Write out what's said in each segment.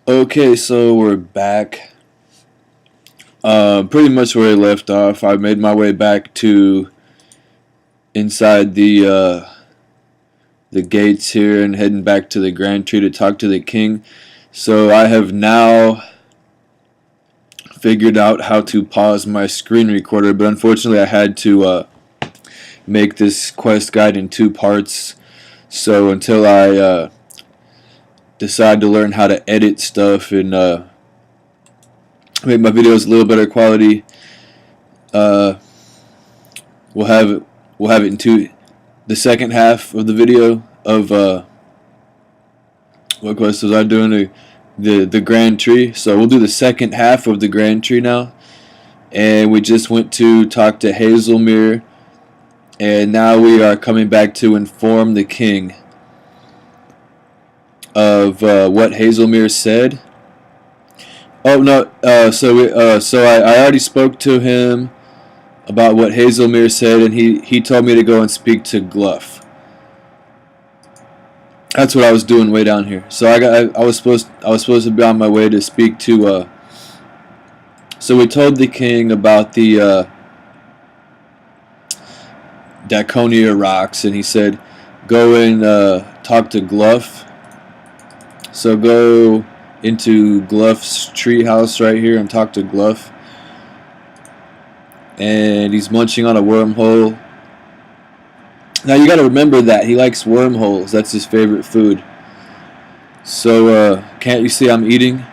Okay, so we're back. Pretty much where I left off. I made my way back to inside the gates here and heading back to the Grand Tree to talk to the king. So I have now figured out how to pause my screen recorder, but unfortunately I had to make this quest guide in two parts. So until I decide to learn how to edit stuff and make my videos a little better quality, uh, we'll have it into the second half of the video of what quest was I doing? The Grand Tree. So we'll do the second half of the Grand Tree now. And we just went to talk to Hazelmere, and now we are coming back to inform the king of what Hazelmere said. Oh no! So I already spoke to him about what Hazelmere said, and he told me to go and speak to Gluff. That's what I was doing way down here. So I was supposed to be on my way to speak to. So we told the king about the Daconia rocks, and he said, go and talk to Gluff. So go into Gluff's treehouse right here and talk to Gluff. And he's munching on a wormhole. Now you got to remember that he likes wormholes. That's his favorite food. So can't you see I'm eating?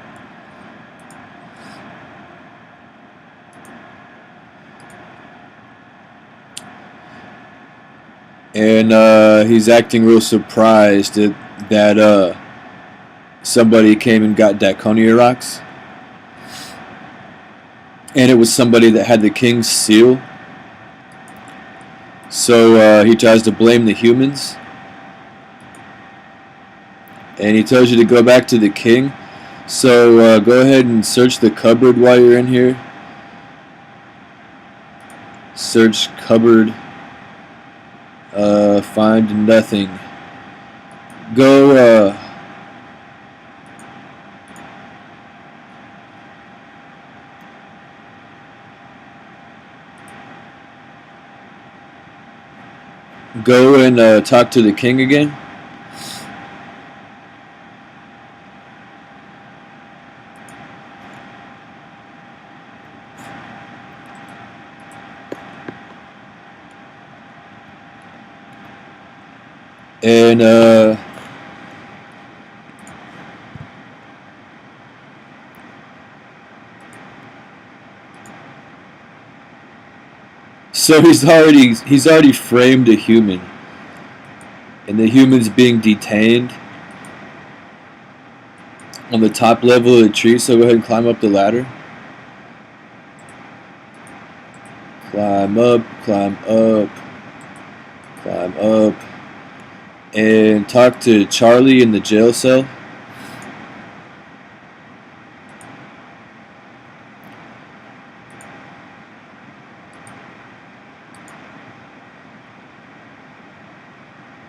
And he's acting real surprised that somebody came and got Daconia rocks. And it was somebody that had the king's seal. So he tries to blame the humans. And he tells you to go back to the king. So go ahead and search the cupboard while you're in here. Search cupboard. Find nothing. Go go and talk to the king again. And so he's already framed a human, and the human's being detained on the top level of the tree. So go ahead and climb up the ladder. Climb up, climb up, climb up, and talk to Charlie in the jail cell.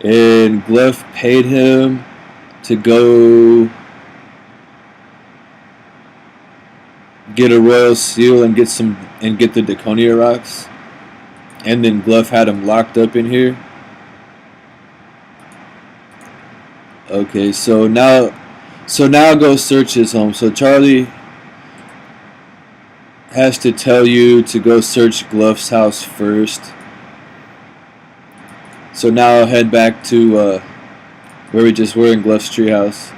And Gluff paid him to go get a royal seal and get the Daconia rocks. And then Gluff had him locked up in here. Okay, so now go search his home. So Charlie has to tell you to go search Gluff's house first. So now I'll head back to where we just were in Gluff's treehouse.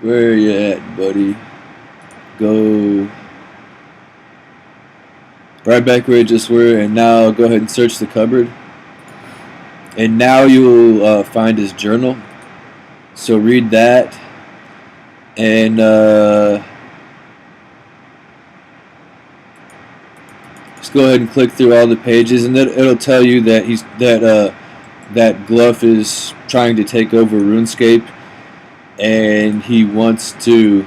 Where you at, buddy? Go right back where we just were, and now go ahead and search the cupboard. And now you'll find his journal. So read that, and just go ahead and click through all the pages, and then it'll tell you that that Gluff is trying to take over RuneScape, and he wants to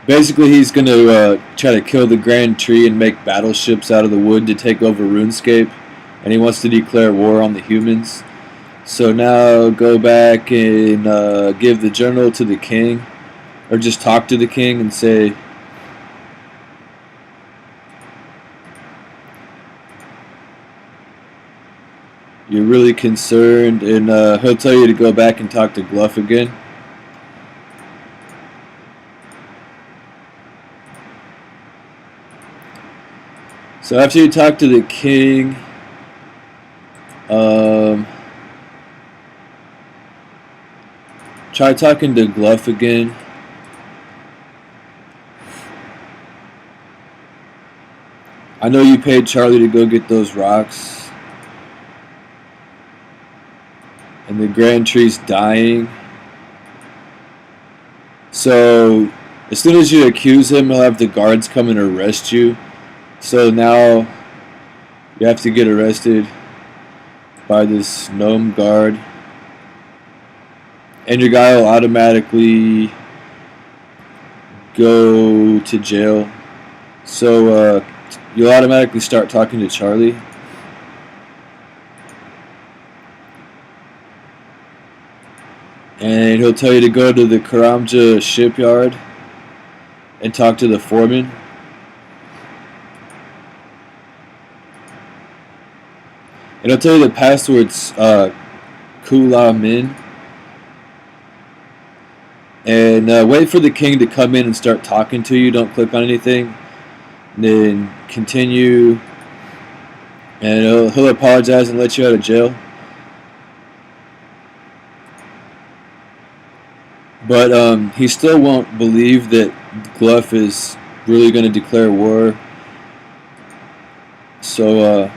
Basically, he's going to try to kill the Grand Tree and make battleships out of the wood to take over RuneScape. And he wants to declare war on the humans. So now go back and give the journal to the king. Or just talk to the king and say, you're really concerned. And he'll tell you to go back and talk to Gluff again. So after you talk to the king, try talking to Gluff again. I know you paid Charlie to go get those rocks. And the Grand Tree's dying. So as soon as you accuse him, he'll have the guards come and arrest you. So now you have to get arrested by this gnome guard. And your guy will automatically go to jail. So you'll automatically start talking to Charlie. And he'll tell you to go to the Karamja shipyard and talk to the foreman. And he'll tell you the password's Kula Min. And wait for the king to come in and start talking to you. Don't click on anything. And then continue. And he'll apologize and let you out of jail. But he still won't believe that Gluff is really going to declare war. So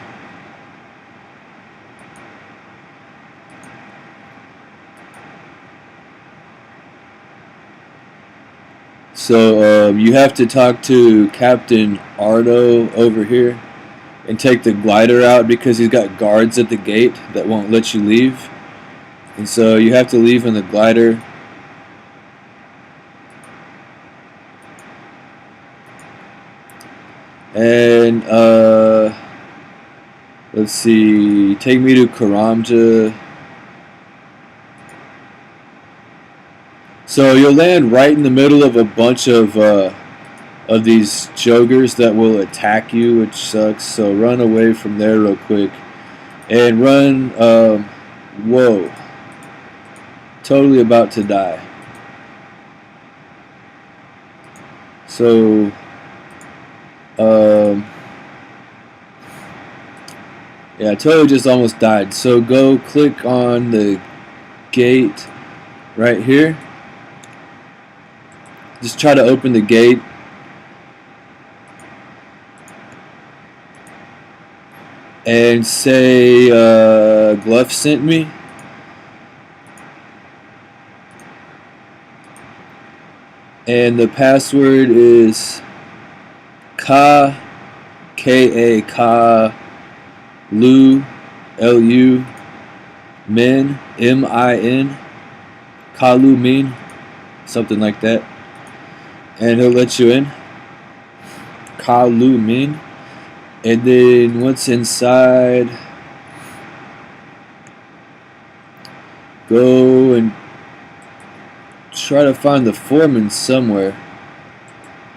you have to talk to Captain Ardo over here and take the glider out because he's got guards at the gate that won't let you leave. And so you have to leave in the glider. And let's see, take me to Karamja. So you'll land right in the middle of a bunch of these joggers that will attack you, which sucks. So run away from there real quick. And run, whoa. Totally about to die. So, yeah, I totally just almost died. So go click on the gate right here. Just try to open the gate. And say, Gluff sent me. And the password is K-A-K, Lu, L-U, Min, M-I-N, Kalu Min, something like that. And he'll let you in. Kalu Min. And then once inside, go and try to find the foreman somewhere.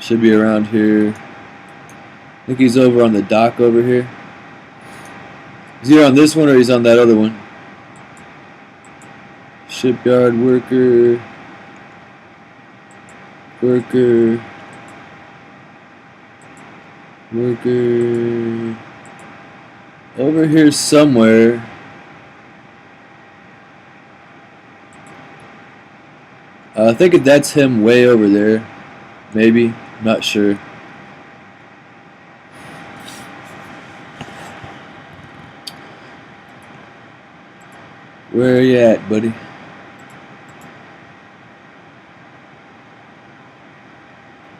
Should be around here. I think he's over on the dock over here. Is he on this one or he's on that other one? Shipyard worker. Worker. Over here somewhere. I think that's him way over there. Maybe. Not sure. Where are you at, buddy?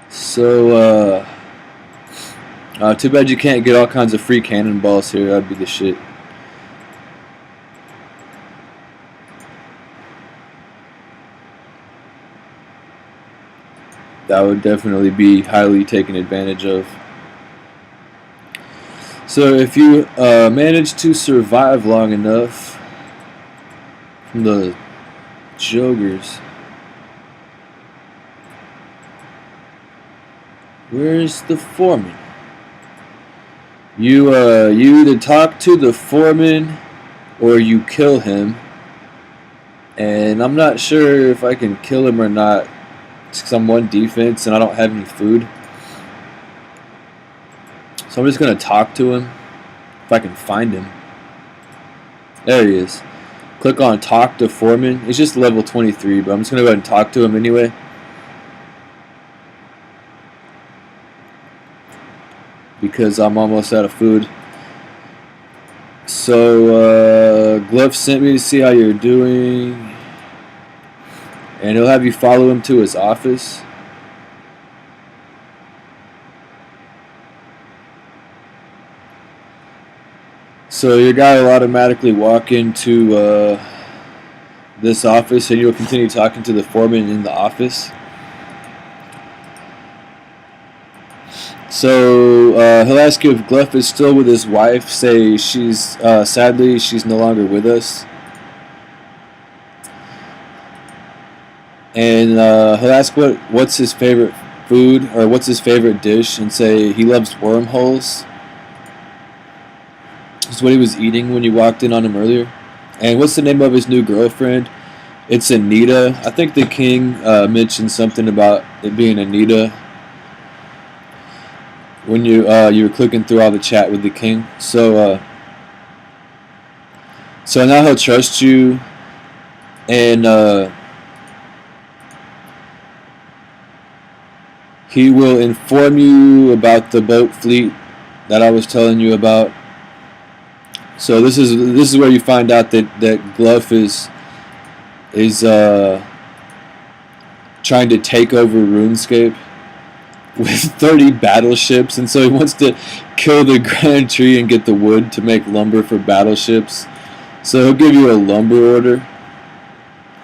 So, too bad you can't get all kinds of free cannonballs here. That'd be the shit. that would definitely be highly taken advantage of. So if you manage to survive long enough from the Jogers, where's the foreman? You either talk to the foreman or you kill him. And I'm not sure if I can kill him or not, because I'm one defense and I don't have any food. So I'm just going to talk to him, if I can find him. There he is. Click on Talk to Foreman. It's just level 23, but I'm just going to go ahead and talk to him anyway. Because I'm almost out of food. So, Glove sent me to see how you're doing. And he'll have you follow him to his office. So your guy will automatically walk into this office, and you'll continue talking to the foreman in the office. So he'll ask you if Gluff is still with his wife. Say sadly she's no longer with us. And he'll ask what's his favorite food or what's his favorite dish, and say he loves wormholes. This is what he was eating when you walked in on him earlier. And what's the name of his new girlfriend? It's Anita. I think the king mentioned something about it being Anita when you were clicking through all the chat with the king. So now he'll trust you, and he will inform you about the boat fleet that I was telling you about. So this is where you find out that Gluff is trying to take over RuneScape with 30 battleships, and so he wants to kill the Grand Tree and get the wood to make lumber for battleships. So he'll give you a lumber order.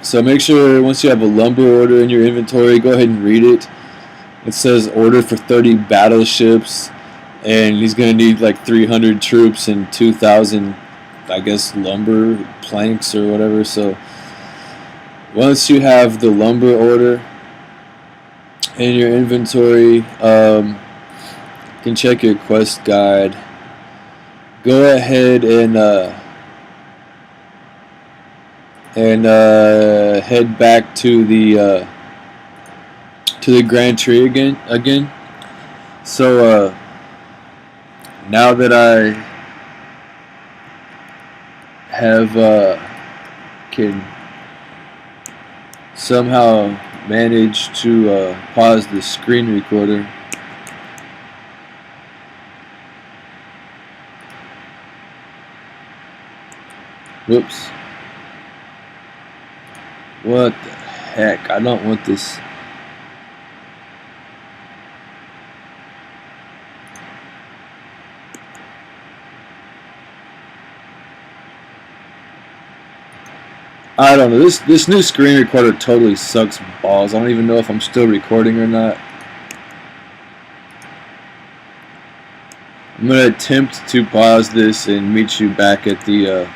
So make sure once you have a lumber order in your inventory, go ahead and read it. It says order for 30 battleships, and he's going to need like 300 troops and 2,000, I guess, lumber planks or whatever. So once you have the lumber order in your inventory, you can check your quest guide. Go ahead and head back to the Grand Tree again. So now that I have can somehow manage to pause the screen recorder. Whoops. What the heck? I don't want this. I don't know. This new screen recorder totally sucks balls. I don't even know if I'm still recording or not. I'm going to attempt to pause this and meet you back at the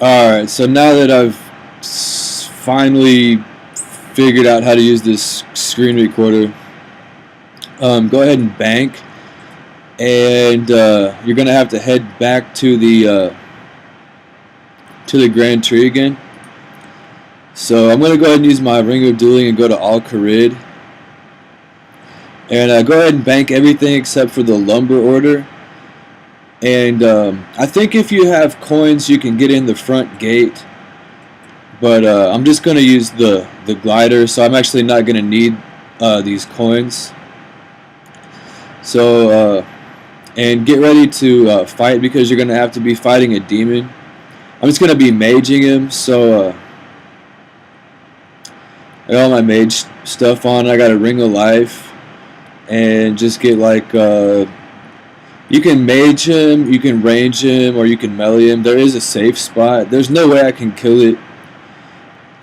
Alright, so now that I've finally figured out how to use this screen recorder, go ahead and bank, and you're gonna have to head back to the Grand Tree again. So I'm gonna go ahead and use my Ring of Dueling and go to Al Kharid, and go ahead and bank everything except for the lumber order. And I think if you have coins, you can get in the front gate. But I'm just going to use the glider, so I'm actually not going to need these coins. So, and get ready to fight, because you're going to have to be fighting a demon. I'm just going to be maging him, so I got all my mage stuff on. I got a Ring of Life. and just get like you can mage him, you can range him, or you can melee him. There is a safe spot. There's no way I can kill it.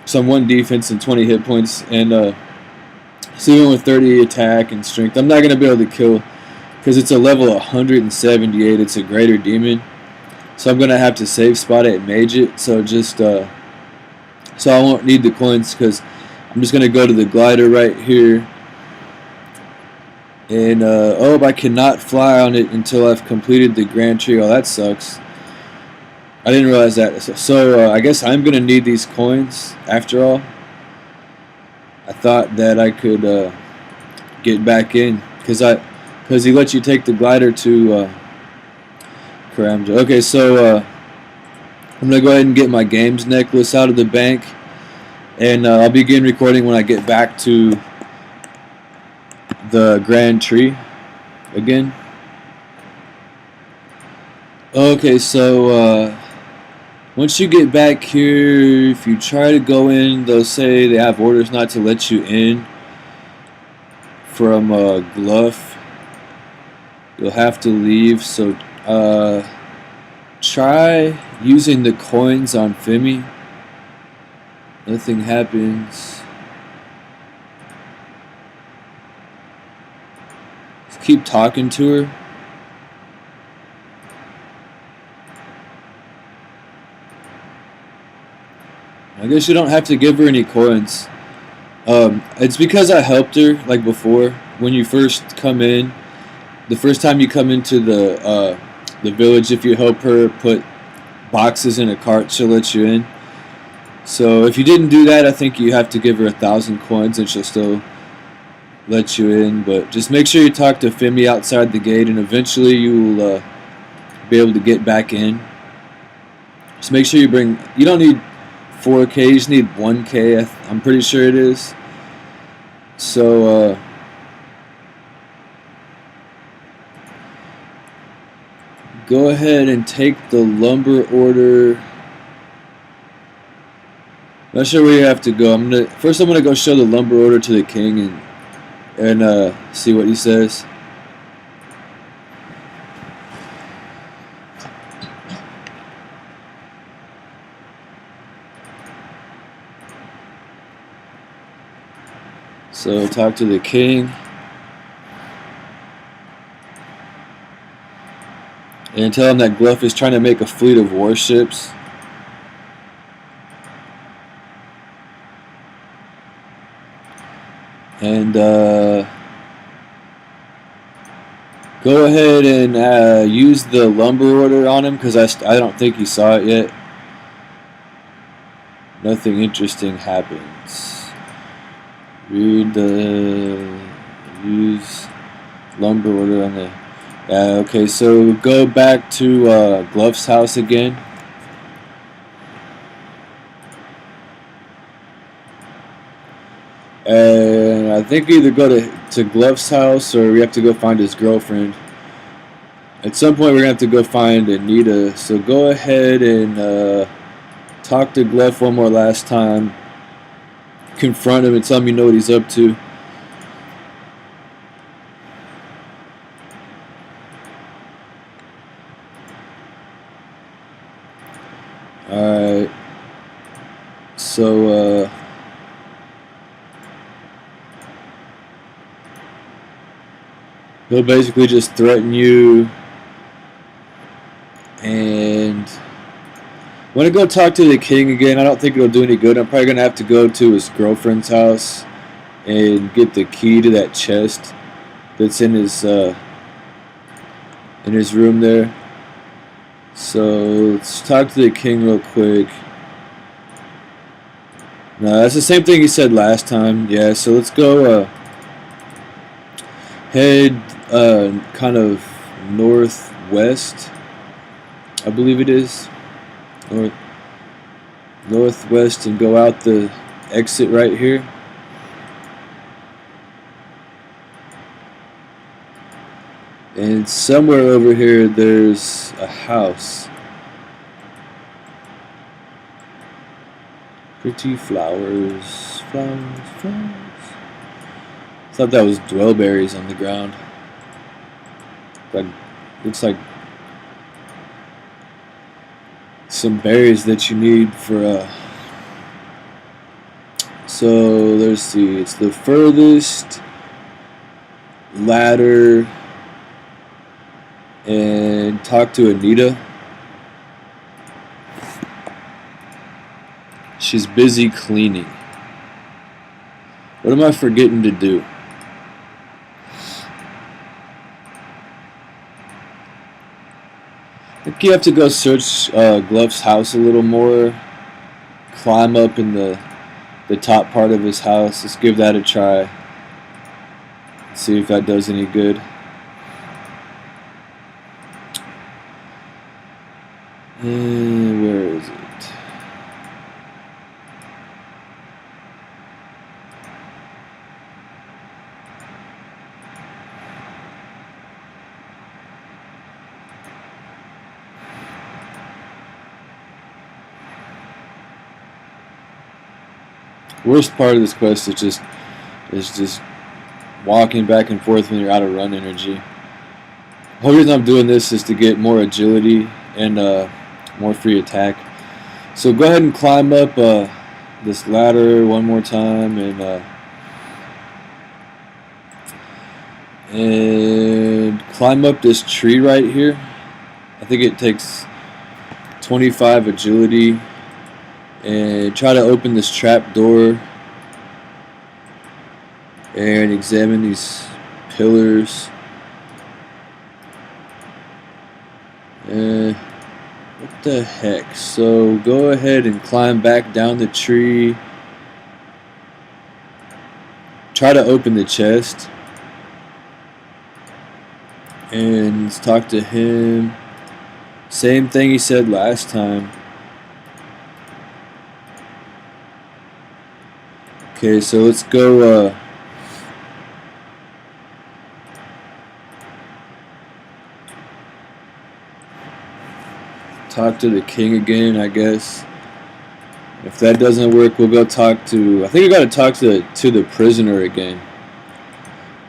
So I'm 1 defense and 20 hit points, and so even with 30 attack and strength, I'm not gonna be able to kill because it's a level 178. It's a greater demon, so I'm gonna have to save spot it and mage it. So just so I won't need the coins because I'm just gonna go to the glider right here. And oh, I cannot fly on it until I've completed the Grand Tree. Oh, that sucks. I didn't realize that. So I guess I'm gonna need these coins after all. I thought that I could get back in because he lets you take the glider to Karamja. Okay, so I'm gonna go ahead and get my games necklace out of the bank, and I'll begin recording when I get back to the Grand Tree again. Okay, so once you get back here, if you try to go in, they'll say they have orders not to let you in from Gluff. You'll have to leave, so try using the coins on Femi. Nothing happens. Keep talking to her. I guess you don't have to give her any coins. It's because I helped her like before. When you first come in, the first time you come into the village, if you help her put boxes in a cart, she'll let you in. So if you didn't do that, I think you have to give her 1,000 coins and she'll still let you in. But just make sure you talk to Femi outside the gate, and eventually you will be able to get back in. Just make sure you bring. You don't need 4K. You just need 1K. I'm pretty sure it is. So go ahead and take the lumber order. Not sure where you have to go. First I'm gonna go show the lumber order to the king and see what he says. So talk to the king and tell him that Gluff is trying to make a fleet of warships. And go ahead and use the lumber order on him because I don't think he saw it yet. Nothing interesting happens. Read the use lumber order on the. Okay, so go back to Gluff's house again. And I think either go to Gluff's house or we have to go find his girlfriend. At some point we're going to have to go find Anita. So go ahead and talk to Gluff one more last time. Confront him and tell him you know what he's up to. Alright. So he'll basically just threaten you, and I'm going to go talk to the king again. I don't think it'll do any good. I'm probably going to have to go to his girlfriend's house and get the key to that chest that's in his room there. So let's talk to the king real quick. No, that's the same thing he said last time. Yeah, so let's go head kind of northwest, I believe it is. Northwest, and go out the exit right here. And somewhere over here there's a house. Pretty flowers, flowers, flowers. Thought that was dwellberries on the ground. But looks like some berries that you need for so let's see, it's the furthest ladder and talk to Anita. She's busy cleaning. What am I forgetting to do? I think you have to go search Gluff's house a little more. Climb up in the top part of his house. Let's give that a try. See if that does any good. Where is it? Worst part of this quest is just walking back and forth when you're out of run energy. The whole reason I'm doing this is to get more agility and more free attack. So go ahead and climb up this ladder one more time and climb up this tree right here. I think it takes 25 agility. And try to open this trap door and examine these pillars. What the heck? So go ahead and climb back down the tree. Try to open the chest and let's talk to him. Same thing he said last time. Okay, so let's go talk to the king again, I guess. If that doesn't work, we'll go talk to, I think we got to talk to the prisoner again.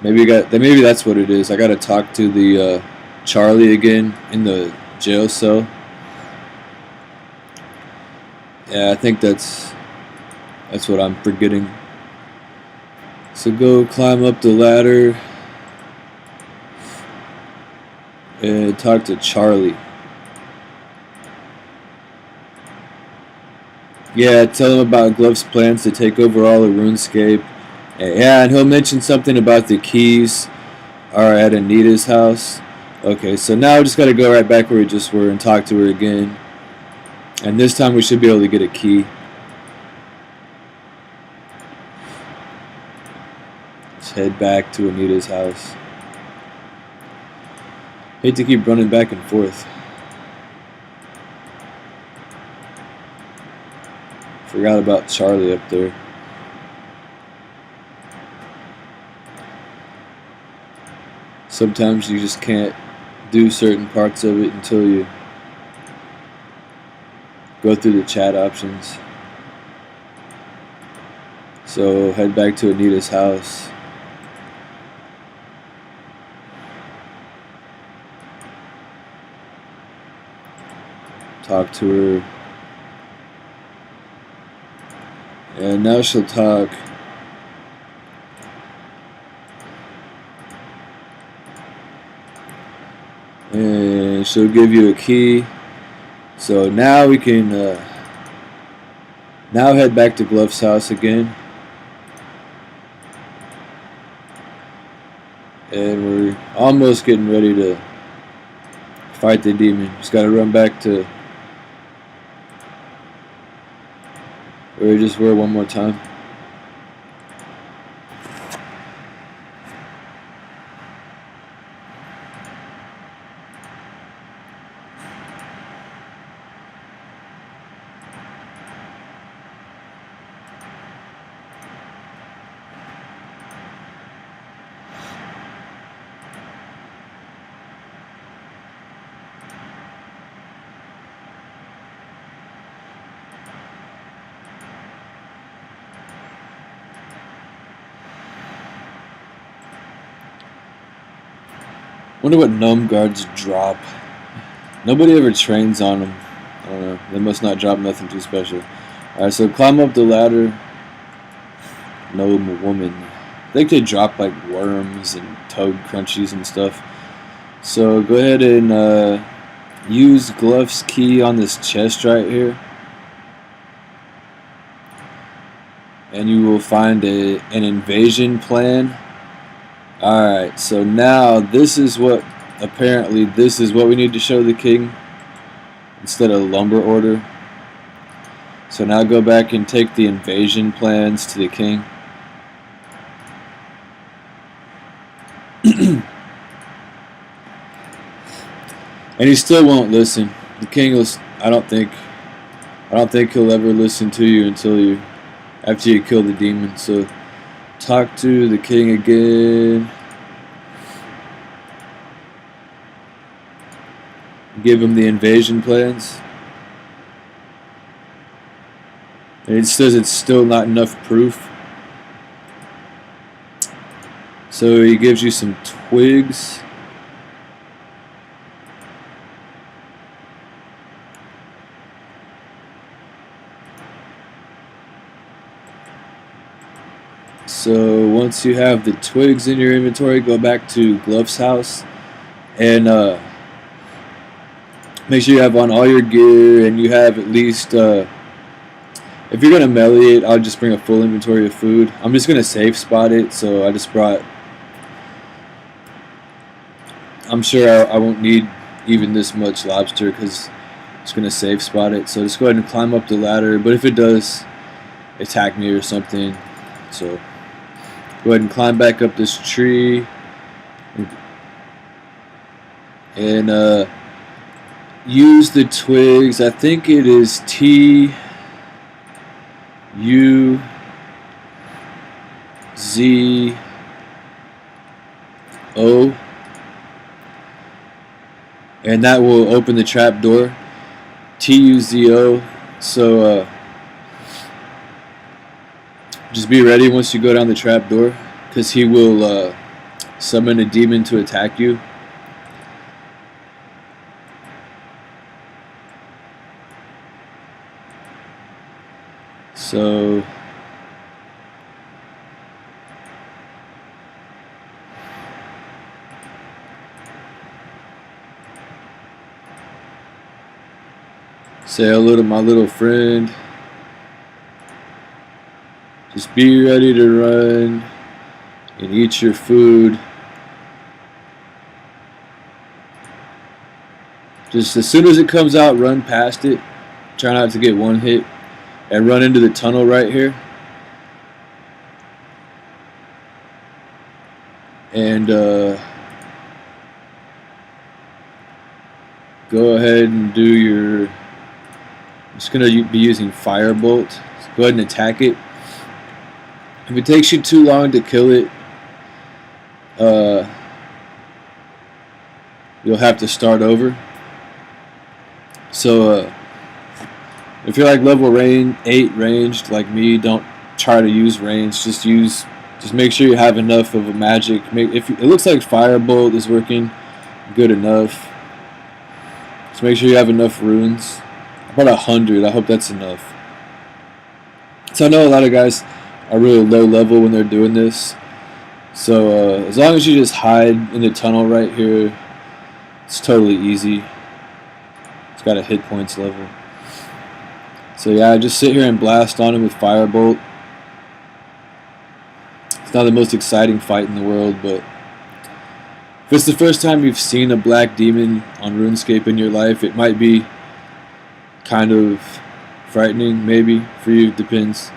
Maybe that's what it is. I got to talk to the Charlie again in the jail cell. Yeah, I think that's what I'm forgetting. So go climb up the ladder and talk to Charlie. Yeah, tell him about Gluff's plans to take over all of RuneScape. Yeah, and he'll mention something about the keys are at Anita's house. Okay, so now we just got to go right back where we just were and talk to her again. And this time we should be able to get a key. Head back to Anita's house. Hate to keep running back and forth. Forgot about Charlie up there. Sometimes you just can't do certain parts of it until you go through the chat options. So head back to Anita's house. Talk to her. And now she'll talk. And she'll give you a key. So now we can now head back to Gluff's house again. And we're almost getting ready to fight the demon. Just gotta run back to where we just were one more time. Wonder what gnome guards drop. Nobody ever trains on them. I don't know. They must not drop nothing too special. Alright, so climb up the ladder. Gnome woman. I think they drop like worms and toad crunchies and stuff. So go ahead and use Gluff's key on this chest right here. And you will find an invasion plan. Alright, so now this is what we need to show the king instead of lumber order. So now go back and take the invasion plans to the king. And he still won't listen. The king will, I don't think he'll ever listen to you after you kill the demon. So talk to the king again. Give him the invasion plans. And it says it's still not enough proof. So he gives you some twigs. So once you have the twigs in your inventory, go back to Gluff's house and make sure you have on all your gear and you have at least, if you're going to melee it, I'll just bring a full inventory of food. I'm just going to safe spot it, so I just brought, I'm sure I won't need even this much lobster because it's going to safe spot it. So just go ahead and climb up the ladder, but if it does attack me or something, so go ahead and climb back up this tree and use the twigs. I think it is T-U-Z-O, and that will open the trap door. T-U-Z-O. So just be ready once you go down the trap door, because he will summon a demon to attack you. So say hello to my little friend. Just be ready to run and eat your food. Just as soon as it comes out, run past it. Try not to get one hit. And run into the tunnel right here. And go ahead and do your... I'm just going to be using Firebolt. So go ahead and attack it. If it takes you too long to kill it, you'll have to start over. So if you're like level 8 ranged like me, don't try to use range. Just make sure you have enough of a magic. If it looks like Firebolt is working good enough, just make sure you have enough runes. About 100. I hope that's enough. So I know a lot of guys are really low level when they're doing this. So as long as you just hide in the tunnel right here, it's totally easy. It's got a hit points level. So yeah, just sit here and blast on him with Firebolt. It's not the most exciting fight in the world, but if it's the first time you've seen a black demon on RuneScape in your life, it might be kind of frightening, maybe, for you. Depends.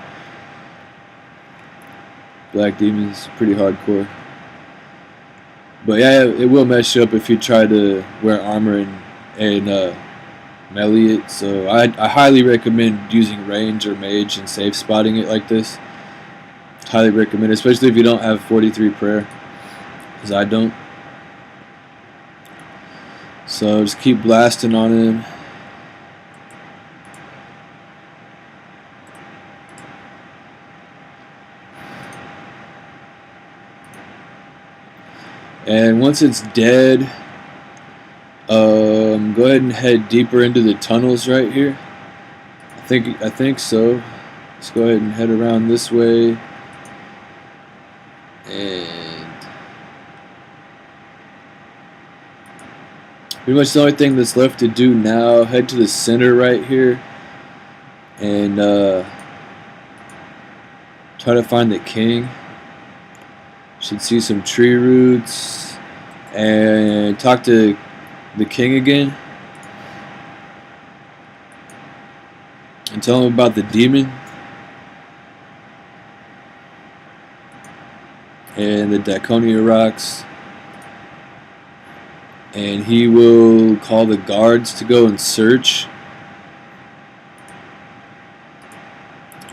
Black demons, pretty hardcore. But yeah, it will mess you up if you try to wear armor and melee it. So I highly recommend using range or mage and safe spotting it like this. Highly recommend, especially if you don't have 43 prayer, because I don't. So just keep blasting on him. And once it's dead, Go ahead and head deeper into the tunnels right here. I think so. Let's go ahead and head around this way. And pretty much the only thing that's left to do now, head to the center right here and try to find the king. Should see some tree roots and talk to the king again and tell him about the demon and the Daconia rocks, and he will call the guards to go and search.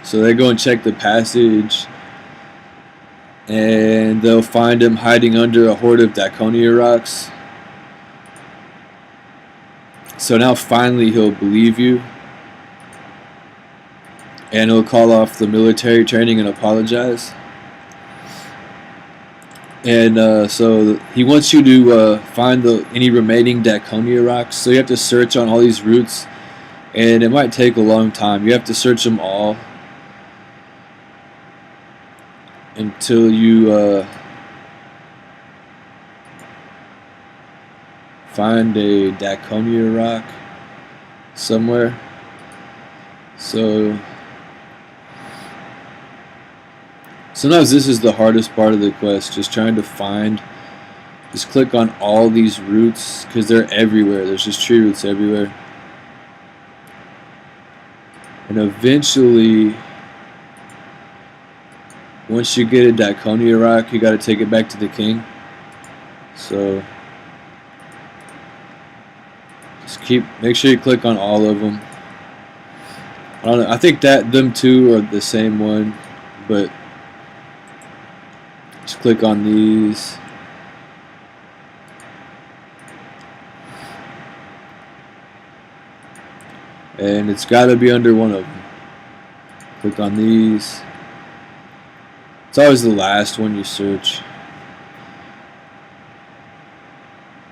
So they go and check the passage, and they'll find him hiding under a horde of Daconia rocks. So now finally he'll believe you, and he'll call off the military training and apologize. And so he wants you to find any remaining Daconia rocks. So you have to search on all these routes, and it might take a long time. You have to search them all until you find a Daconia rock somewhere. So sometimes this is the hardest part of the quest, just trying to find. Just click on all these roots because they're everywhere. There's just tree roots everywhere. And eventually, once you get a Daconia rock, you got to take it back to the king. So just make sure you click on all of them. I don't know. I think that them two are the same one, but just click on these. And it's got to be under one of them. Click on these. It's always the last one you search.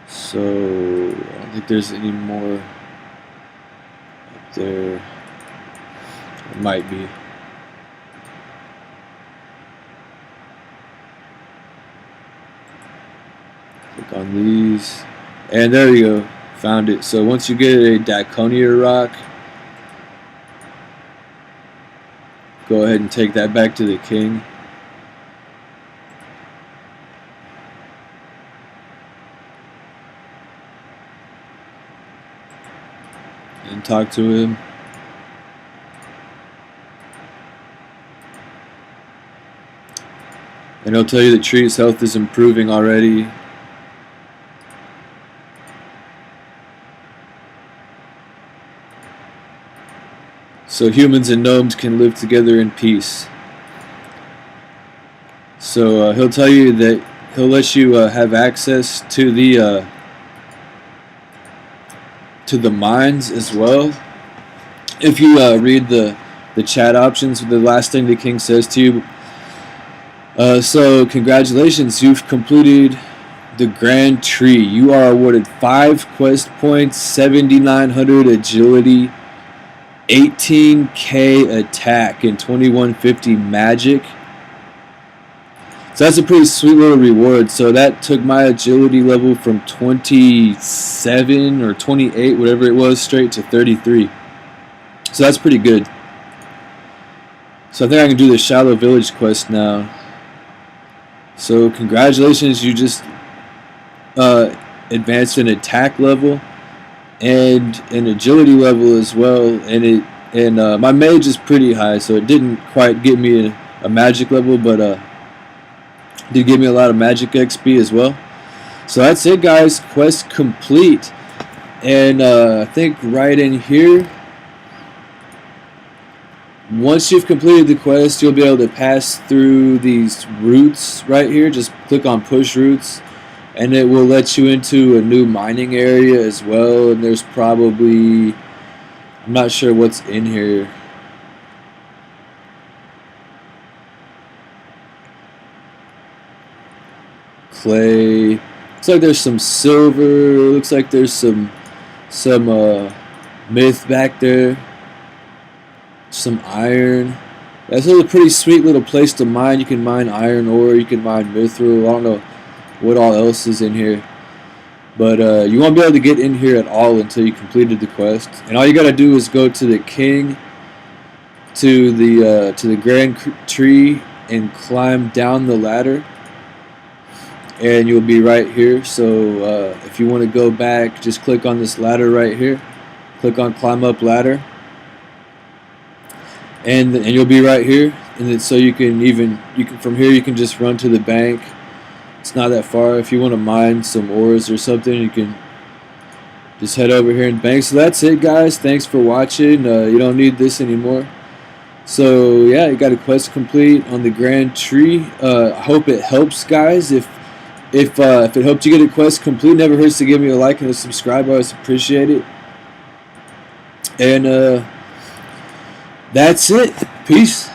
So I don't think there's any more up there. It might be. Click on these. And there you go. Found it. So once you get a Daconia rock, go ahead and take that back to the king. And talk to him. And he'll tell you that Tree's health is improving already. So humans and gnomes can live together in peace. So he'll tell you that he'll let you have access to the mines as well. If you read the chat options, the last thing the king says to you. So congratulations, you've completed the Grand Tree. You are awarded 5 quest points, 7,900 agility, 18k attack, and 2150 magic. So that's a pretty sweet little reward. So that took my agility level from 27 or 28, whatever it was, straight to 33. So that's pretty good. So I think I can do the Shallow Village quest now. So congratulations, you just advanced an attack level and an agility level as well. And my mage is pretty high, so it didn't quite get me a magic level, but did give me a lot of magic XP as well. So that's it, guys. Quest complete. And I think right in here, once you've completed the quest, you'll be able to pass through these routes right here. Just click on push routes, and it will let you into a new mining area as well. And there's probably, I'm not sure what's in here. Clay, Looks like there's some silver. Looks like there's some myth back there. Some iron. That's a pretty sweet little place to mine. You can mine iron ore. You can mine mithril. I don't know what all else is in here. But you won't be able to get in here at all until you completed the quest. And all you gotta do is go to the king, to the grand tree, and climb down the ladder. And you'll be right here. So if you want to go back, just click on this ladder right here. Click on climb up ladder. And you'll be right here. And then so you can from here you can just run to the bank. It's not that far. If you want to mine some ores or something, you can just head over here and bank. So that's it, guys. Thanks for watching. You don't need this anymore. So yeah, you got a quest complete on the grand tree. I hope it helps, guys. If it helped you get a quest complete, never hurts to give me a like and a subscribe. I always appreciate it. And that's it. Peace.